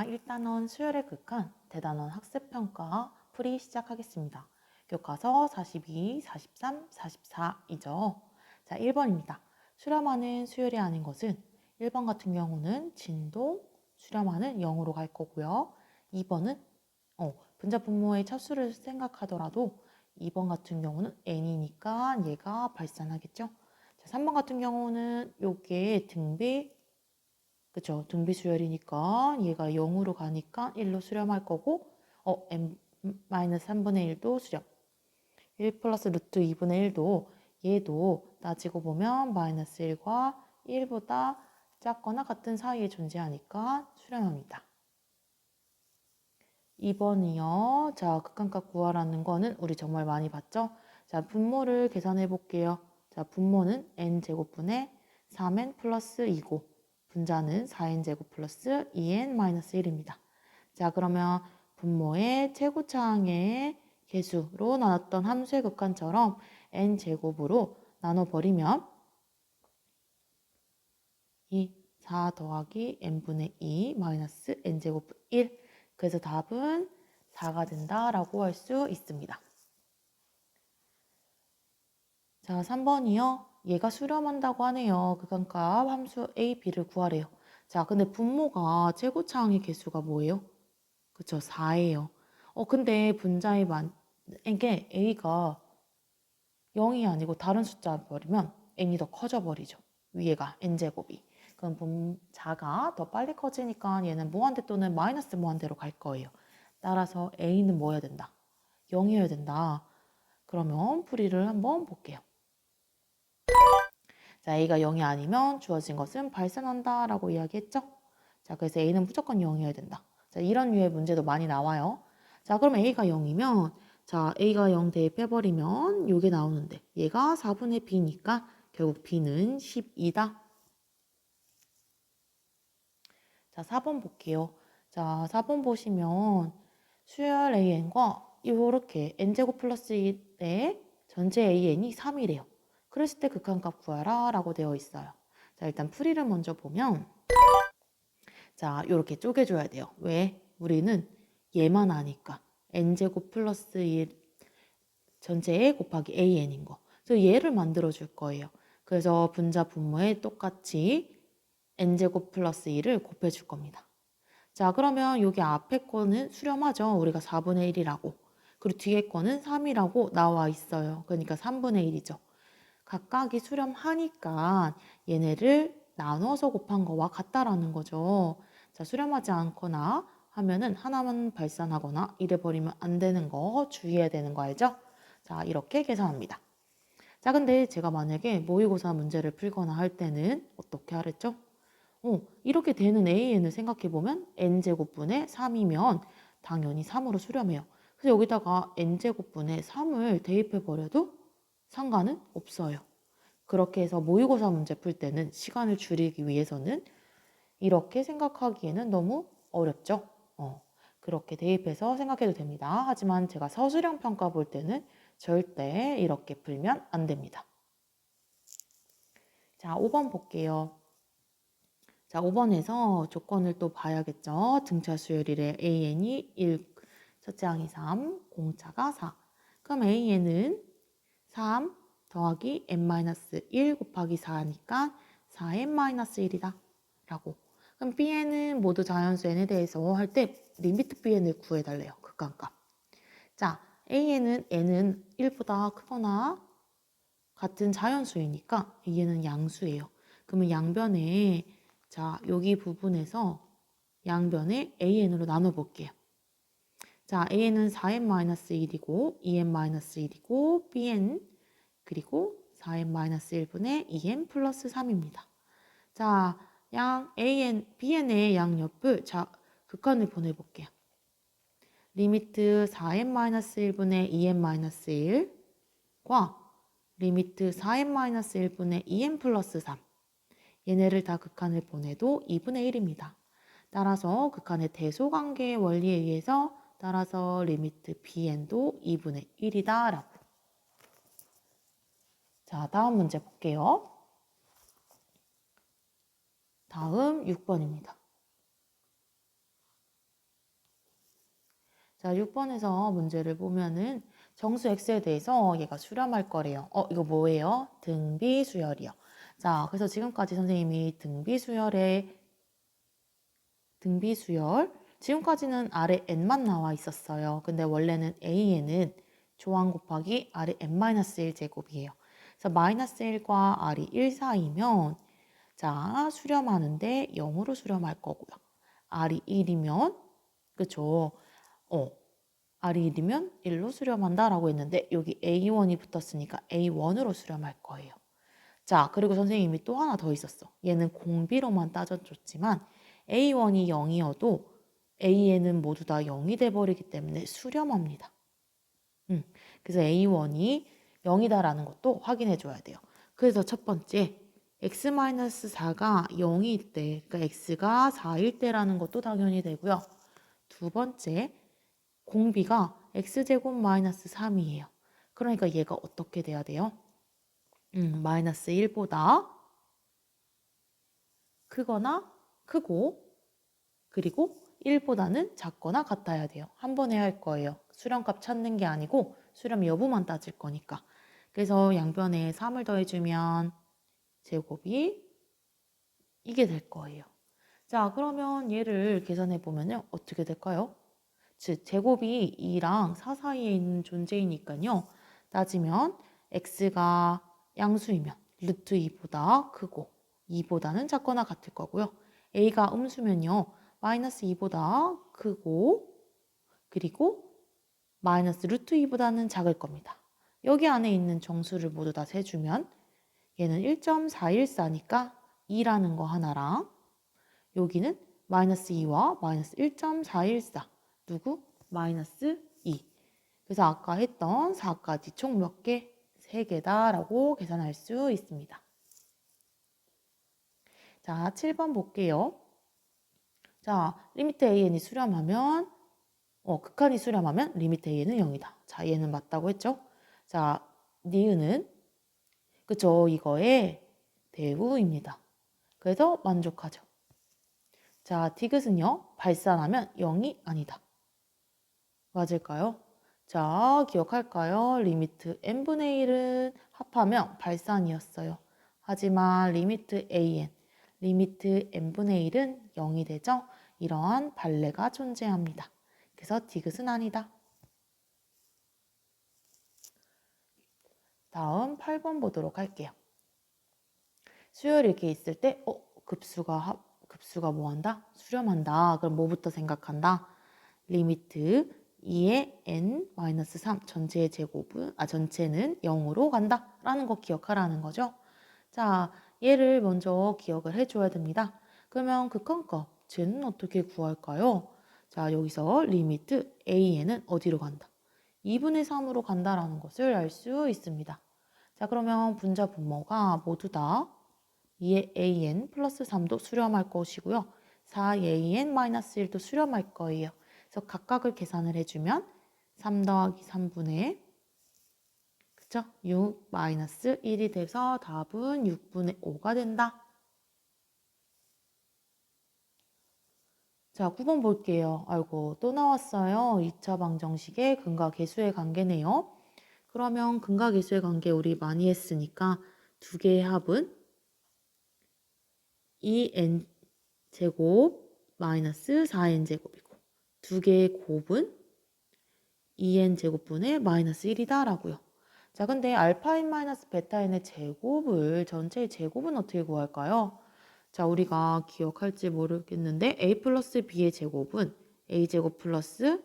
일단은 수열의 극한 대단원 학습평가 풀이 시작하겠습니다. 교과서 42, 43, 44이죠. 자, 1번입니다. 수렴하는 수열이 아닌 것은 1번 같은 경우는 진동, 수렴하는 0으로 갈 거고요. 2번은 분자 분모의 차수를 생각하더라도 2번 같은 경우는 n이니까 얘가 발산하겠죠. 자, 3번 같은 경우는 요게 등비, 그쵸. 등비수열이니까 얘가 0으로 가니까 1로 수렴할 거고 n-3분의 1도 수렴. 1 플러스 루트 2분의 1도 얘도 따지고 보면 마이너스 1과 1보다 작거나 같은 사이에 존재하니까 수렴합니다. 2번이요. 자, 극한값 구하라는 거는 우리 정말 많이 봤죠? 자, 분모를 계산해 볼게요. 자, 분모는 n제곱분의 3n 플러스 2고 분자는 4n제곱 플러스 2n-1입니다. 자, 그러면 분모의 최고차항의 개수로 나눴던 함수의 극한처럼 n제곱으로 나눠버리면 이 4 더하기 n분의 2 마이너스 n제곱 1. 그래서 답은 4가 된다라고 할 수 있습니다. 자, 3번이요. 얘가 수렴한다고 하네요. 극한값 함수 a, b를 구하래요. 자, 근데 분모가 최고차항의 개수가 뭐예요? 그쵸, 4예요. 근데 분자의 이게 a가 0이 아니고 다른 숫자 버리면 n이 더 커져 버리죠. 위에가 n제곱이. 그럼 분자가 더 빨리 커지니까 얘는 무한대 또는 마이너스 무한대로 갈 거예요. 따라서 a는 뭐 해야 된다? 0이어야 된다. 그러면 풀이를 한번 볼게요. 자, a가 0이 아니면 주어진 것은 발생한다 라고 이야기했죠? 자, 그래서 a는 무조건 0이어야 된다. 자, 이런 류의 문제도 많이 나와요. 자, 그럼 a가 0이면 자, a가 0 대입해버리면 이게 나오는데 얘가 4분의 b니까 결국 b는 12다. 자, 4번 볼게요. 자, 4번 보시면 수열 an과 이렇게 n제곱 플러스 1에 전체 an이 3이래요. 그랬을 때 극한값 구하라 라고 되어 있어요. 자, 일단 풀이를 먼저 보면 자, 이렇게 쪼개줘야 돼요. 왜? 우리는 얘만 아니까 n제곱 플러스 1 전체에 곱하기 an인 거. 그래서 얘를 만들어 줄 거예요. 그래서 분자 분모에 똑같이 n제곱 플러스 1을 곱해 줄 겁니다. 자, 그러면 여기 앞에 거는 수렴하죠. 우리가 4분의 1이라고. 그리고 뒤에 거는 3이라고 나와 있어요. 그러니까 3분의 1이죠. 각각이 수렴하니까 얘네를 나눠서 곱한 거와 같다라는 거죠. 자, 수렴하지 않거나 하면은 하나만 발산하거나 이래버리면 안 되는 거 주의해야 되는 거 알죠? 자, 이렇게 계산합니다. 자, 근데 제가 만약에 모의고사 문제를 풀거나 할 때는 어떻게 하랬죠? 이렇게 되는 AN을 생각해보면 n제곱분의 3이면 당연히 3으로 수렴해요. 그래서 여기다가 n제곱분의 3을 대입해버려도 상관은 없어요. 그렇게 해서 모의고사 문제 풀 때는 시간을 줄이기 위해서는 이렇게 생각하기에는 너무 어렵죠. 그렇게 대입해서 생각해도 됩니다. 하지만 제가 서술형 평가 볼 때는 절대 이렇게 풀면 안 됩니다. 자, 5번 볼게요. 자, 5번에서 조건을 또 봐야겠죠. 등차 수열일에 AN이 1, 첫째 항이 3, 공차가 4. 그럼 AN은 3 더하기 n-1 곱하기 4니까 4n-1이다. 라고. 그럼 Bn은 모두 자연수 n에 대해서 할 때 리미트 Bn을 구해달래요. 극한값. 자, An은 n은 1보다 크거나 같은 자연수이니까 얘는 양수예요. 그러면 양변에 자, 여기 부분에서 양변에 AN으로 나눠볼게요. 자, AN은 4n-1이고 2n-1이고 BN 그리고 4n-1분의 2n 플러스 3입니다. 자, BN의 양옆을 자, 극한을 보내볼게요. 리미트 4n-1분의 2n-1과 리미트 4n-1분의 2n 플러스 3. 얘네를 다 극한을 보내도 2분의 1입니다. 따라서 극한의 대소관계의 원리에 의해서 따라서 리미트 bn도 2분의 1이다 라고. 자, 다음 문제 볼게요. 다음 6번입니다. 자, 6번에서 문제를 보면은 정수 x에 대해서 얘가 수렴할 거래요. 이거 뭐예요? 등비수열이요. 자, 그래서 지금까지 선생님이 등비수열, 지금까지는 아래 n만 나와 있었어요. 근데 원래는 a에는 조항 곱하기 아래 n-1 제곱이에요. 그래서 마이너스 1과 r이 1 사이면 자, 수렴하는데 0으로 수렴할 거고요. r이 1이면 그쵸? r이 1이면 1로 수렴한다라고 했는데 여기 a1이 붙었으니까 a1으로 수렴할 거예요. 자, 그리고 선생님이 또 하나 더 있었어. 얘는 공비로만 따져줬지만 a1이 0이어도 a에는 모두 다 0이 돼버리기 때문에 수렴합니다. 그래서 a1이 0이다라는 것도 확인해 줘야 돼요. 그래서 첫 번째 x-4가 0일 때, 그러니까 x가 4일 때라는 것도 당연히 되고요. 두 번째, 공비가 x제곱 마이너스 3이에요. 그러니까 얘가 어떻게 돼야 돼요? 마이너스 1보다 크거나 크고 그리고 1보다는 작거나 같아야 돼요. 한 번에 할 거예요. 수렴값 찾는 게 아니고 수렴 여부만 따질 거니까. 그래서 양변에 3을 더해주면 제곱이 이게 될 거예요. 자, 그러면 얘를 계산해 보면요. 어떻게 될까요? 즉, 제곱이 2랑 4 사이에 있는 존재이니까요. 따지면 x가 양수이면 루트 2보다 크고 2보다는 작거나 같을 거고요. a가 음수면요. 마이너스 2보다 크고 그리고 마이너스 루트 2보다는 작을 겁니다. 여기 안에 있는 정수를 모두 다 세주면 얘는 1.414니까 2라는 거 하나랑 여기는 마이너스 2와 마이너스 1.414 누구? 마이너스 2. 그래서 아까 했던 4까지 총 몇 개? 3개다라고 계산할 수 있습니다. 자, 7번 볼게요. 자, 리미트 an이 수렴하면 극한이 수렴하면 리미트 a는 0이다. 자, 얘는 맞다고 했죠? 자, 니은은 그쵸? 이거의 대우입니다. 그래서 만족하죠. 자, 디귿은요. 발산하면 0이 아니다. 맞을까요? 자, 기억할까요? 리미트 n분의 1은 합하면 발산이었어요. 하지만 리미트 리미트 n분의 1은 0이 되죠? 이러한 발레가 존재합니다. 그래서 디귿은 아니다. 다음 8번 보도록 할게요. 수열이 이렇게 있을 때 급수가 뭐 한다? 수렴한다. 그럼 뭐부터 생각한다? 리미트 2의 n-3 전체의 전체는 0으로 간다 라는 거 기억하라는 거죠. 자, 얘를 먼저 기억을 해줘야 됩니다. 그러면 극한값 쟤는 어떻게 구할까요? 자, 여기서 리미트 an은 어디로 간다? 2분의 3으로 간다라는 것을 알 수 있습니다. 자, 그러면 분자 분모가 모두 다 2의 an 플러스 3도 수렴할 것이고요. 4의 an 마이너스 1도 수렴할 거예요. 그래서 각각을 계산을 해주면 3 더하기 3분의 그쵸? 6 마이너스 1이 돼서 답은 6분의 5가 된다. 자, 9번 볼게요. 아이고, 또 나왔어요. 2차 방정식의 근과 계수의 관계네요. 그러면 근과 계수의 관계 우리 많이 했으니까 두 개의 합은 2n 제곱 마이너스 4n 제곱이고 두 개의 곱은 2n 제곱분의 마이너스 1이다 라고요. 자, 근데 알파인 마이너스 베타인의 제곱을 전체의 제곱은 어떻게 구할까요? 자, 우리가 기억할지 모르겠는데 a 플러스 b의 제곱은 a제곱 플러스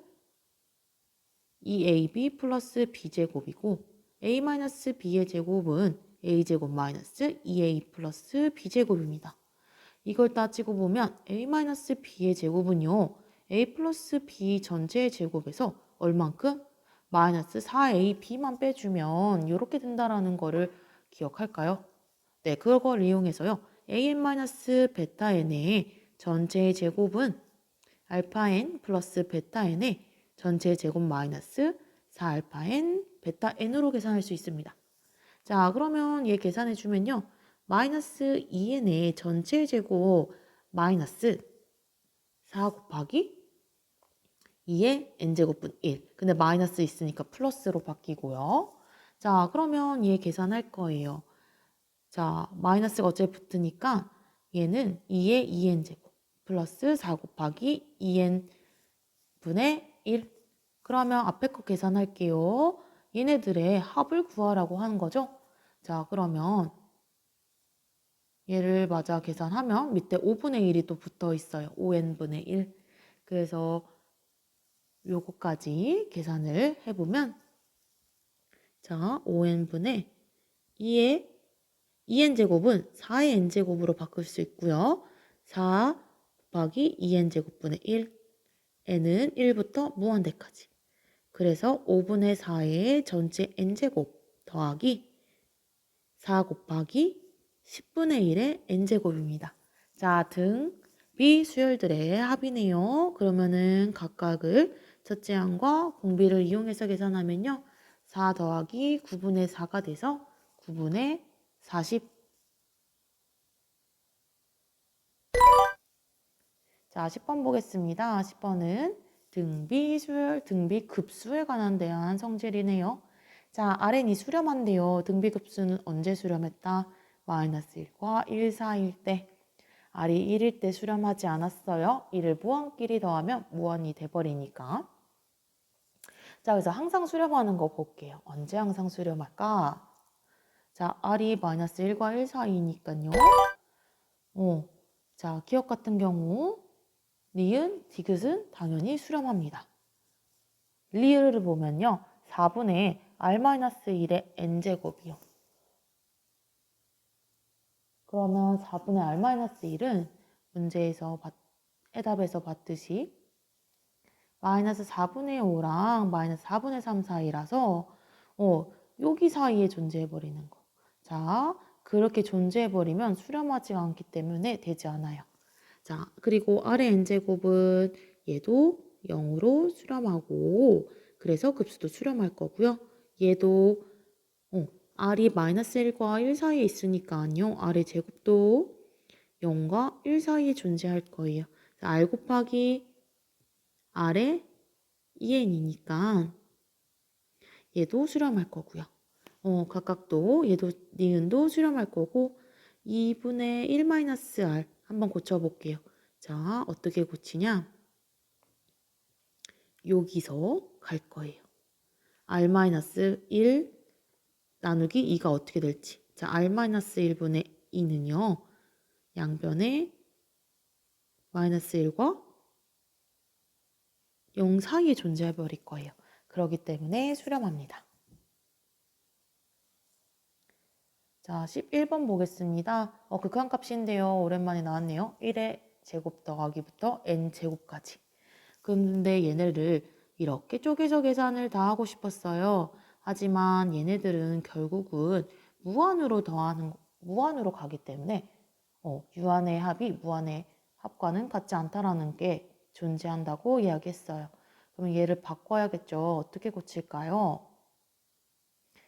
2ab 플러스 b제곱이고 a 마이너스 b의 제곱은 a제곱 마이너스 2a 플러스 b제곱입니다. 이걸 따지고 보면 a-b의 제곱은요. a 플러스 b 전체의 제곱에서 얼만큼? 마이너스 4ab만 빼주면 이렇게 된다라는 거를 기억할까요? 네, 그걸 이용해서요. an-beta의 전체의 제곱은 알파-n 플러스 베타-n의 전체의 제곱 마이너스 4알파-n, 베타-n으로 계산할 수 있습니다. 자, 그러면 얘 계산해주면요. 마이너스 2n의 전체 제곱 마이너스 4 곱하기 2의 n제곱분 1. 근데 마이너스 있으니까 플러스로 바뀌고요. 자, 그러면 얘 계산할 거예요. 자, 마이너스가 어차피 붙으니까 얘는 2의 2n제곱 플러스 4 곱하기 2n분의 1. 그러면 앞에 거 계산할게요. 얘네들의 합을 구하라고 하는 거죠. 자, 그러면 얘를 맞아 계산하면 밑에 5분의 1이 또 붙어 있어요. 5n분의 1. 그래서 요거까지 계산을 해보면 자, 5n분의 2의 2n제곱은 4의 n제곱으로 바꿀 수 있고요. 4 곱하기 2n제곱분의 1. n은 1부터 무한대까지. 그래서 5분의 4의 전체 n제곱 더하기 4 곱하기 10분의 1의 n제곱입니다. 자, 등, 비 수열들의 합이네요. 그러면은 각각을 첫째 항과 공비를 이용해서 계산하면요. 4 더하기 9분의 4가 돼서 9분의 40. 자, 10번 보겠습니다. 10번은 등비 수열, 등비 급수에 관한 대한 성질이네요. 자, Rn이 수렴한데요. 등비 급수는 언제 수렴했다? 마이너스 1과 1 사이일 때. R이 1일 때 수렴하지 않았어요. 1을 무한끼리 더하면 무한이 돼버리니까. 자, 그래서 항상 수렴하는 거 볼게요. 언제 항상 수렴할까? 자, R이 마이너스 1과 1 사이니까요. 자, 기억 같은 경우 니은, 디귿은 당연히 수렴합니다. 리을을 보면요. 4분의 r-1의 n제곱이요. 그러면 4분의 r-1은 문제에서 해답에서 봤듯이 마이너스 4분의 5랑 마이너스 4분의 3 사이라서 여기 사이에 존재해버리는 거. 자, 그렇게 존재해버리면 수렴하지 않기 때문에 되지 않아요. 자, 그리고 아래 n제곱은 얘도 0으로 수렴하고 그래서 급수도 수렴할 거고요. 얘도 r이 마이너스 1과 1 사이에 있으니까요. r의 제곱도 0과 1 사이에 존재할 거예요. r 곱하기 r의 2n이니까 얘도 수렴할 거고요. 각각도 얘도 니은도 수렴할 거고 2분의 1 마이너스 r 한번 고쳐볼게요. 자, 어떻게 고치냐? 여기서 갈 거예요. r-1 나누기 2가 어떻게 될지. 자, r-1분의 2는요. 양변에 마이너스 1과 0 사이에 존재해 버릴 거예요. 그렇기 때문에 수렴합니다. 자, 11번 보겠습니다. 극한값인데요. 오랜만에 나왔네요. 1의 제곱 더하기부터 n제곱까지. 근데 얘네를 이렇게 쪼개서 계산을 다 하고 싶었어요. 하지만 얘네들은 결국은 무한으로 가기 때문에 유한의 합이 무한의 합과는 같지 않다라는 게 존재한다고 이야기했어요. 그럼 얘를 바꿔야겠죠. 어떻게 고칠까요?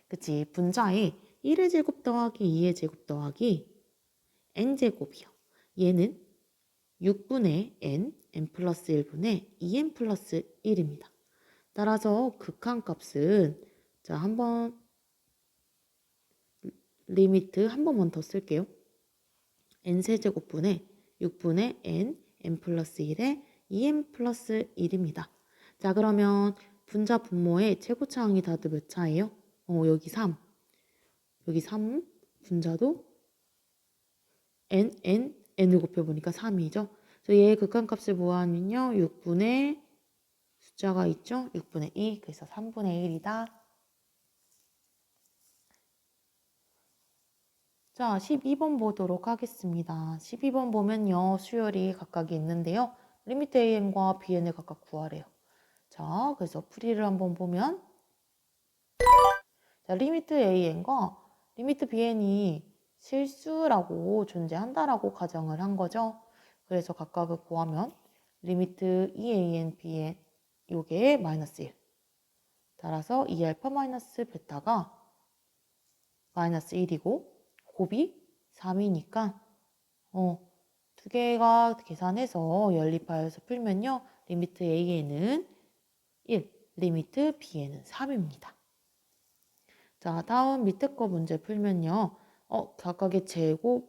그치, 분자에 1의 제곱 더하기 2의 제곱 더하기 n제곱이요. 얘는 6분의 n 플러스 1분의 2n 플러스 1입니다. 따라서 극한값은 자, 한번 리미트 한 번만 더 쓸게요. n세제곱분의 6분의 n 플러스 1의 2n 플러스 1입니다. 자, 그러면 분자 분모의 최고차항이 다들 몇 차예요? 여기 3. 여기 3 분자도 n을 곱해보니까 3이죠. 그래서 얘의 극한값을 구하면요. 6분의 숫자가 있죠? 6분의 2, 그래서 3분의 1이다. 자, 12번 보도록 하겠습니다. 12번 보면요. 수열이 각각이 있는데요. 리미트 AN과 BN을 각각 구하래요. 자, 그래서 풀이를 한번 보면 자, 리미트 AN과 리미트 BN이 실수라고 존재한다라고 가정을 한 거죠. 그래서 각각을 구하면 리미트 EAN, BN 요게 마이너스 1. 따라서 2알파 마이너스 베타가 마이너스 1이고 곱이 3이니까 두 개가 계산해서 연립하여서 풀면요. 리미트 AN은 1, 리미트 bn은 3입니다. 자, 다음 밑에 거 문제 풀면요. 각각의 제곱에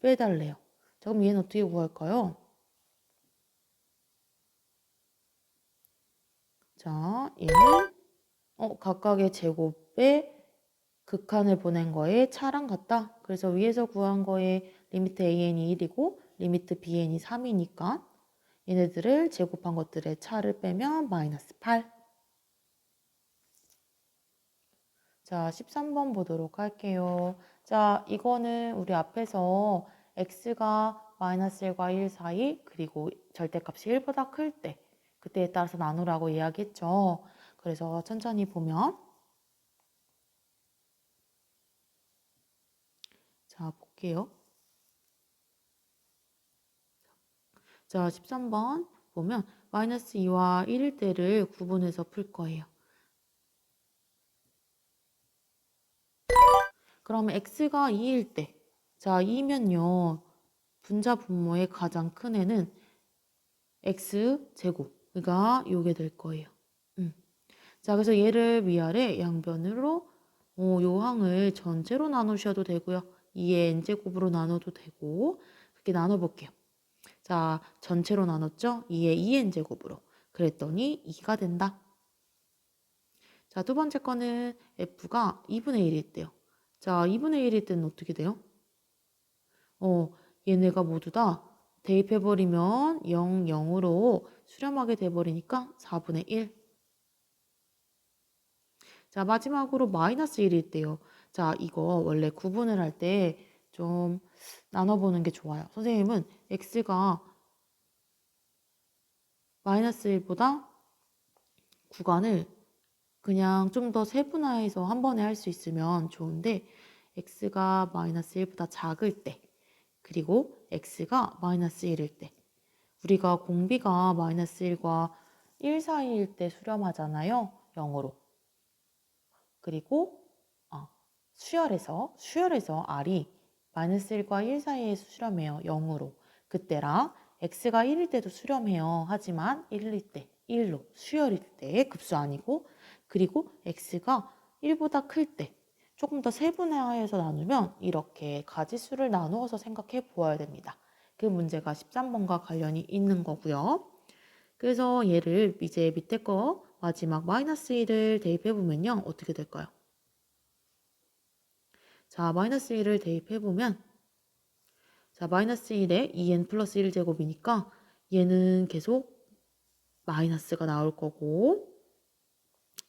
빼달래요. 자, 그럼 얘는 어떻게 구할까요? 자, 얘는 각각의 제곱에 극한을 보낸 거에 차랑 같다. 그래서 위에서 구한 거에 리미트 an이 1이고 리미트 bn이 3이니까 얘네들을 제곱한 것들의 차를 빼면 마이너스 8. 자, 13번 보도록 할게요. 자, 이거는 우리 앞에서 x가 마이너스 1과 1 사이 그리고 절대값이 1보다 클 때 그때에 따라서 나누라고 이야기했죠. 그래서 천천히 보면 자, 볼게요. 자, 13번 보면 마이너스 2와 1일 때를 구분해서 풀 거예요. 그러면 x가 2일 때, 자, 2면요. 분자 분모의 가장 큰 애는 x제곱가 요게 될 거예요. 자, 그래서 얘를 위아래 양변으로 요 항을 전체로 나누셔도 되고요. 2의 n제곱으로 나눠도 되고 그렇게 나눠볼게요. 자, 전체로 나눴죠? 2의 2n제곱으로. 그랬더니 2가 된다. 자, 두 번째 거는 f가 2분의 1일 때요. 자, 2분의 1일 때는 어떻게 돼요? 얘네가 모두 다 대입해버리면 0, 0으로 수렴하게 돼버리니까 4분의 1. 자, 마지막으로 마이너스 1일 때요. 자, 이거 원래 구분을 할 때 좀 나눠보는 게 좋아요. 선생님은 x가 마이너스 1보다 구간을 그냥 좀 더 세분화해서 한 번에 할 수 있으면 좋은데 x가 마이너스 1보다 작을 때 그리고 x가 마이너스 1일 때 우리가 공비가 마이너스 1과 1 사이일 때 수렴하잖아요. 0으로. 그리고 수열에서 r이 마이너스 1과 1 사이에 수렴해요. 0으로. 그때랑 x가 1일 때도 수렴해요. 하지만 1일 때 1로 수열일 때 급수 아니고 그리고 x가 1보다 클 때 조금 더 세분화해서 나누면 이렇게 가지수를 나누어서 생각해 보아야 됩니다. 그 문제가 13번과 관련이 있는 거고요. 그래서 얘를 이제 밑에 거 마지막 마이너스 1을 대입해 보면요. 어떻게 될까요? 자, 마이너스 1을 대입해 보면 자, 마이너스 1에 2n 플러스 1제곱이니까 얘는 계속 마이너스가 나올 거고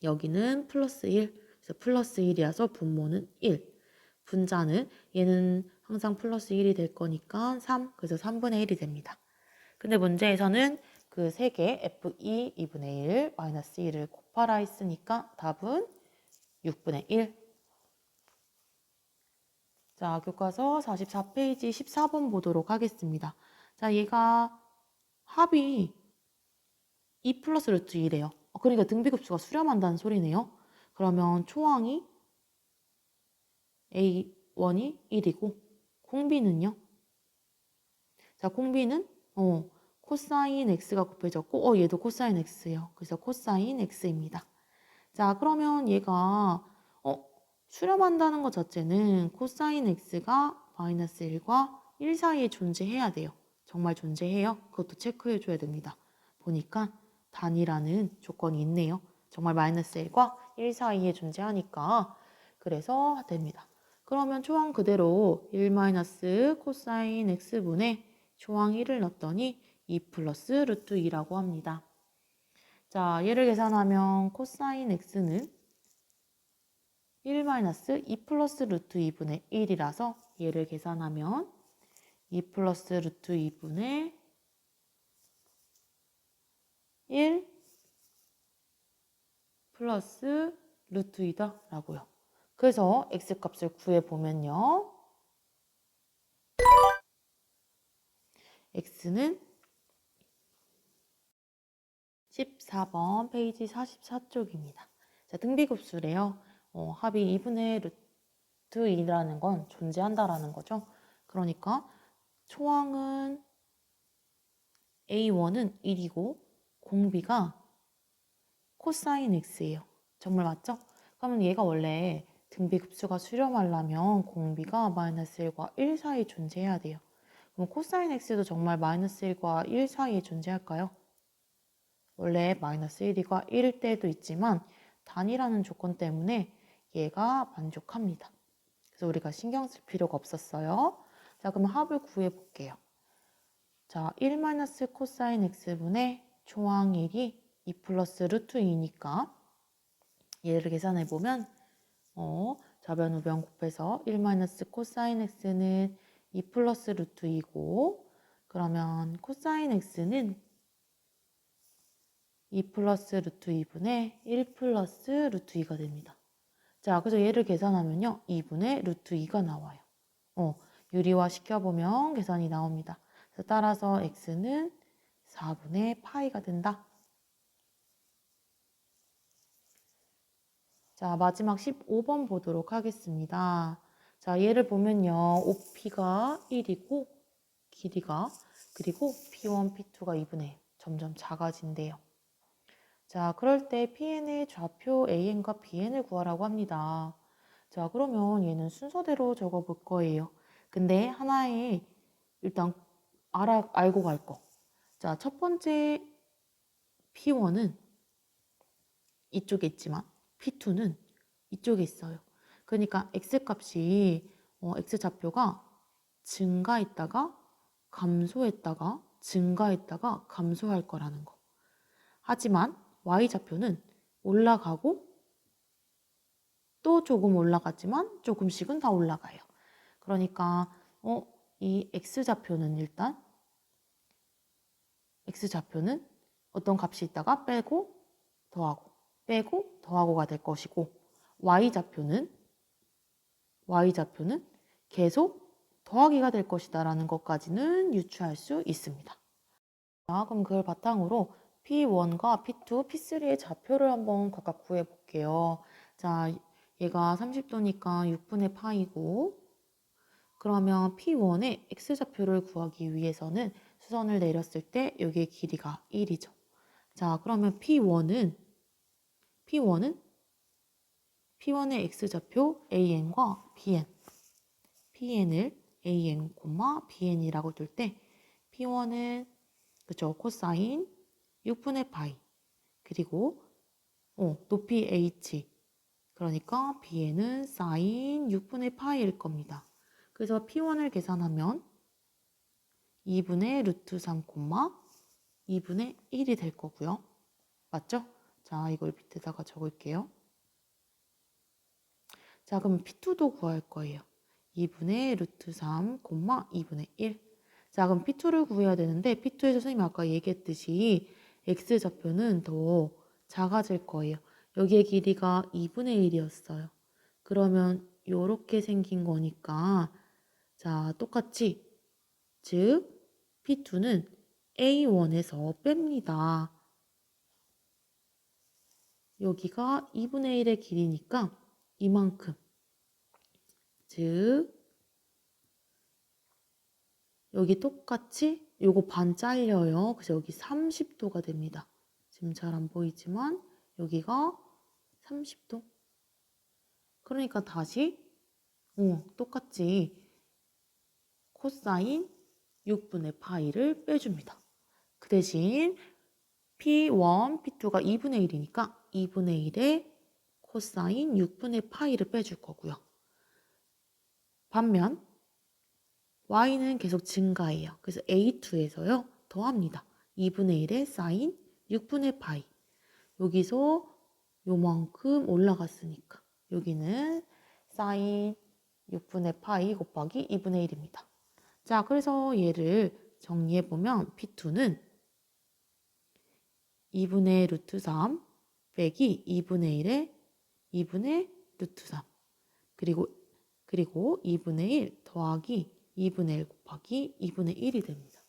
여기는 플러스 1. 그래서 플러스 1이라서 분모는 1. 분자는 얘는 항상 플러스 1이 될 거니까 3. 그래서 3분의 1이 됩니다. 근데 문제에서는 그 세 개 F2, 2분의 1, 마이너스 1을 곱하라 했으니까 답은 6분의 1. 자, 교과서 44페이지 14번 보도록 하겠습니다. 자, 얘가 합이 2 플러스 루트 2래요. 그러니까 등비급수가 수렴한다는 소리네요. 그러면 초항이 A1이 1이고 공비는요? 자, 공비는 코사인 x가 곱해졌고 얘도 코사인 x예요. 그래서 코사인 x입니다. 자, 그러면 얘가 수렴한다는 것 자체는 코사인 x가 마이너스 1과 1 사이에 존재해야 돼요. 정말 존재해요? 그것도 체크해 줘야 됩니다. 보니까 단이라는 조건이 있네요. 정말 마이너스 1과 1 사이에 존재하니까 그래서 됩니다. 그러면 초항 그대로 1 마이너스 코사인 x분의 초항 1을 넣었더니 2 플러스 루트 2라고 합니다. 자, 얘를 계산하면 코사인 x는 1 마이너스 2 플러스 루트 2분의 1이라서 얘를 계산하면 2 플러스 루트 2분의 1 플러스 루트 2다 라고요. 그래서 x값을 구해보면요. x는 14번 페이지 44쪽입니다. 자, 등비급수래요. 합이 2분의 루트 2라는 건 존재한다라는 거죠. 그러니까 초항은 A1은 1이고 공비가 코사인 x예요. 정말 맞죠? 그러면 얘가 원래 등비급수가 수렴하려면 공비가 마이너스 1과 1 사이에 존재해야 돼요. 그럼 코사인 x도 정말 마이너스 1과 1 사이에 존재할까요? 원래 마이너스 1과 1일 때도 있지만 단위라는 조건 때문에 얘가 만족합니다. 그래서 우리가 신경 쓸 필요가 없었어요. 자, 그럼 합을 구해 볼게요. 자, 1 마이너스 코사인 x분의 초항 1이 2 플러스 루트 2니까 얘를 계산해 보면 좌변 우변 곱해서 1 마이너스 코사인 x는 2 플러스 루트 2고 그러면 코사인 x는 2 플러스 루트 2분의 1 플러스 루트 2가 됩니다. 자, 그래서 얘를 계산하면요. 2분의 루트 2가 나와요. 유리화 시켜보면 계산이 나옵니다. 그래서 따라서 x는 4분의 파이가 된다. 자, 마지막 15번 보도록 하겠습니다. 자, 얘를 보면요. OP가 1이고 길이가 그리고 P1, P2가 2분의 점점 작아진대요. 자, 그럴 때 PN의 좌표 AN과 BN을 구하라고 합니다. 자, 그러면 얘는 순서대로 적어볼 거예요. 근데 하나에 일단 알고 갈 거. 자, 첫 번째 P1은 이쪽에 있지만 P2는 이쪽에 있어요. 그러니까 X값이 X좌표가 증가했다가 감소했다가 증가했다가 감소할 거라는 거. 하지만 Y좌표는 올라가고 또 조금 올라가지만 조금씩은 다 올라가요. 그러니까 이 X좌표는 일단 X좌표는 어떤 값이 있다가 빼고 더하고가 될 것이고 Y좌표는 계속 더하기가 될 것이다 라는 것까지는 유추할 수 있습니다. 자, 그럼 그걸 바탕으로 P1과 P2, P3의 좌표를 한번 각각 구해 볼게요. 자, 얘가 30도니까 6분의 파이고 그러면 P1의 X좌표를 구하기 위해서는 수선을 내렸을 때 여기의 길이가 1이죠. 자, 그러면 P1의 X좌표 AN과 BN, PN을 AN, BN이라고 둘 때 P1은 그쵸, 코사인 6분의 파이 그리고 높이 H 그러니까 BN은 사인 6분의 파이일 겁니다. 그래서 P1을 계산하면 2분의 루트 3, 2분의 1이 될 거고요. 맞죠? 자, 이걸 밑에다가 적을게요. 자, 그럼 P2도 구할 거예요. 2분의 루트 3, 2분의 1. 자, 그럼 P2를 구해야 되는데 P2에서 선생님이 아까 얘기했듯이 X좌표는 더 작아질 거예요. 여기의 길이가 2분의 1이었어요. 그러면 이렇게 생긴 거니까 자, 똑같이 즉 P2는 A1에서 뺍니다. 여기가 2분의 1의 길이니까 이만큼. 즉 여기 똑같이 요거 반 잘려요. 그래서 여기 30도가 됩니다. 지금 잘 안 보이지만 여기가 30도. 그러니까 다시 똑같이 코사인 6분의 파이를 빼줍니다. 그 대신 P1, P2가 2분의 1이니까 2분의 1에 코사인 6분의 파이를 빼줄 거고요. 반면 Y는 계속 증가해요. 그래서 A2에서요. 더합니다. 2분의 1에 사인 6분의 파이. 여기서 요만큼 올라갔으니까 여기는 사인 6분의 파이 곱하기 2분의 1입니다. 자, 그래서 얘를 정리해보면 P2는 2분의 루트 3 빼기 2분의 1에 2분의 루트 3 그리고 2분의 1 더하기 2분의 1 곱하기 2분의 1이 됩니다.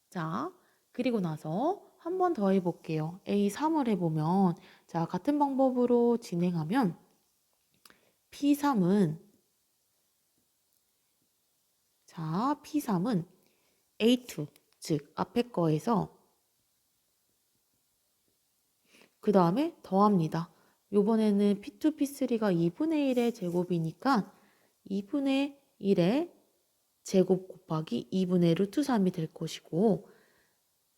자, 그리고 나서 한 번 더 해볼게요. A3을 해보면 자, 같은 방법으로 진행하면 P3은 A2 즉 앞에 거에서 그 다음에 더합니다. 요번에는 P2, P3가 2분의 1의 제곱이니까 2분의 1의 제곱 곱하기 2분의 루트 3이 될 것이고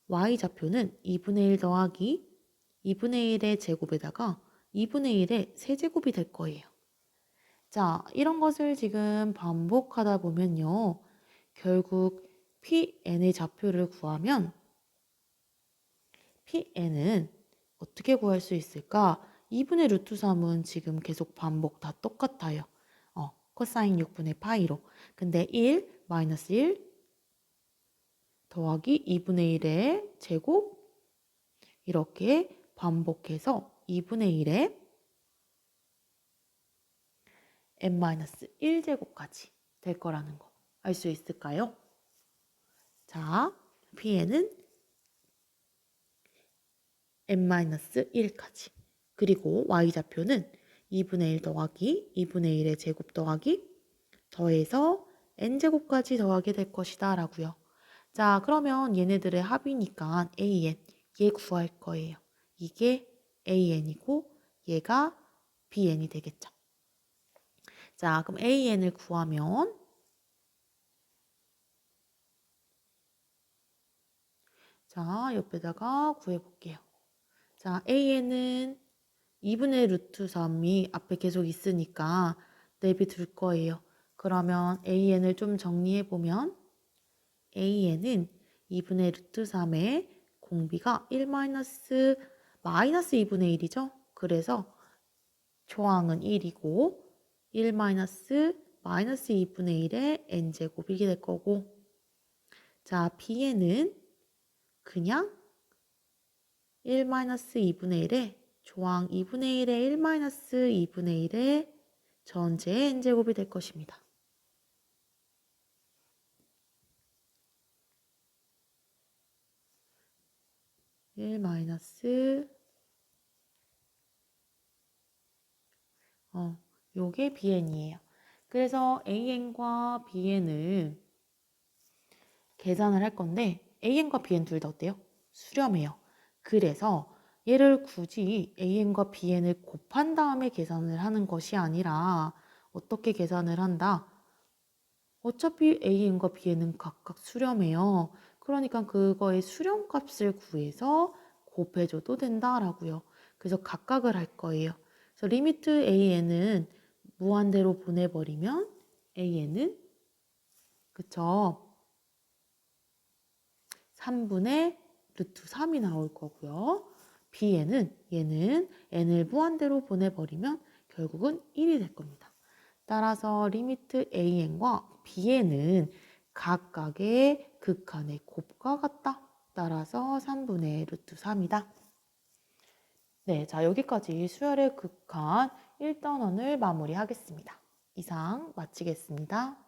y좌표는 2분의 1 더하기 2분의 1의 제곱에다가 2분의 1의 세제곱이 될 거예요. 자, 이런 것을 지금 반복하다 보면요. 결국 Pn의 좌표를 구하면 Pn은 어떻게 구할 수 있을까? 2분의 루트 3은 지금 계속 반복 다 똑같아요. 코사인 6분의 파이로. 근데 1, 마이너스 1 더하기 2분의 1의 제곱 이렇게 반복해서 2분의 1의 n-1제곱까지 될 거라는 거 알 수 있을까요? 자, Pn은 n-1까지 그리고 y좌표는 2분의 1 더하기 2분의 1의 제곱 더하기 더해서 n제곱까지 더하게 될 것이다 라고요. 자, 그러면 얘네들의 합이니까 an, 얘 구할 거예요. 이게 an이고 얘가 bn이 되겠죠. 자, 그럼 an을 구하면 자, 옆에다가 구해볼게요. 자, an은 2분의 루트 3이 앞에 계속 있으니까 내비 둘 거예요. 그러면 an을 좀 정리해보면 an은 2분의 루트 3의 공비가 1 마이너스 2분의 1이죠. 그래서 초항은 1이고 1 마이너스 2분의 1의 n제곱이 될 거고 자, bn은 그냥 1 마이너스 2분의 1의 조항 2분의 1의 1 마이너스 2분의 1의 전체의 n제곱이 될 것입니다. 요게 bn이에요. 그래서 an과 bn을 계산을 할 건데 an과 bn 둘 다 어때요? 수렴해요. 그래서 얘를 굳이 an과 bn을 곱한 다음에 계산을 하는 것이 아니라 어떻게 계산을 한다? 어차피 an과 bn은 각각 수렴해요. 그러니까 그거의 수렴값을 구해서 곱해줘도 된다라고요. 그래서 각각을 할 거예요. 그래서 리미트 an은 무한대로 보내버리면 an은 그쵸? 3분의 루트 3이 나올 거고요. bn은 얘는 n을 무한대로 보내버리면 결국은 1이 될 겁니다. 따라서 리미트 an과 bn은 각각의 극한의 곱과 같다. 따라서 3분의 루트 3이다. 네, 자 여기까지 수열의 극한 1단원을 마무리하겠습니다. 이상 마치겠습니다.